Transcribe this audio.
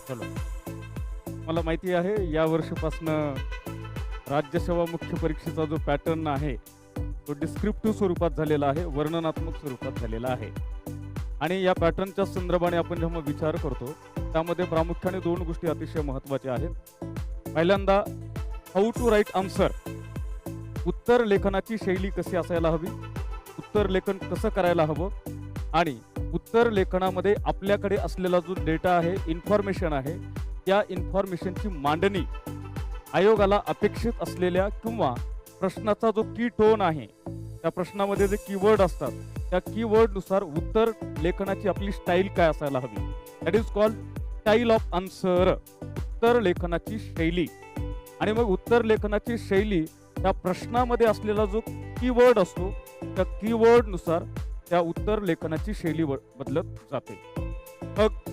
चलो. मला माहिती आहे या वर्षीपासनं राज्यसेवा मुख्य परीक्षेचा जो पॅटर्न आहे, तो डिस्क्रिप्टिव्ह स्वरूपात झालेला आहे, वर्णनात्मक स्वरूपात झालेला आहे. आणि या पॅटर्नच्या संदर्भाने आपण जेव्हा विचार करतो, त्यामध्ये प्रामुख्याने 2 गोष्टी अतिशय महत्त्वाच्या आहेत. पहिल्यांदा हाऊ टू राईट आन्सर. उत्तर लेखनाची शैली कशी असायला हवी, उत्तर लेखन कसं करायला हवं आणि उत्तर लेखनामध्ये आपल्याकडे असलेला जो डेटा आहे, इन्फॉर्मेशन आहे, त्या इन्फॉर्मेशनची मांडणी आयोगाला अपेक्षित असलेल्या किंवा प्रश्नाचा जो की टोन आहे, त्या प्रश्नामध्ये जे कीवर्ड असतात, त्या कीवर्डनुसार उत्तर लेखनाची आपली स्टाईल काय असायला हवी. That is called style of answer. उत्तर लेखनाची शैली. आणि मग उत्तर लेखनाची शैली त्या प्रश्नामध्ये असलेला जो कीवर्ड असतो, त्या कीवर्डनुसार त्या उत्तर लेखनाची शैली बदलत जाते. मग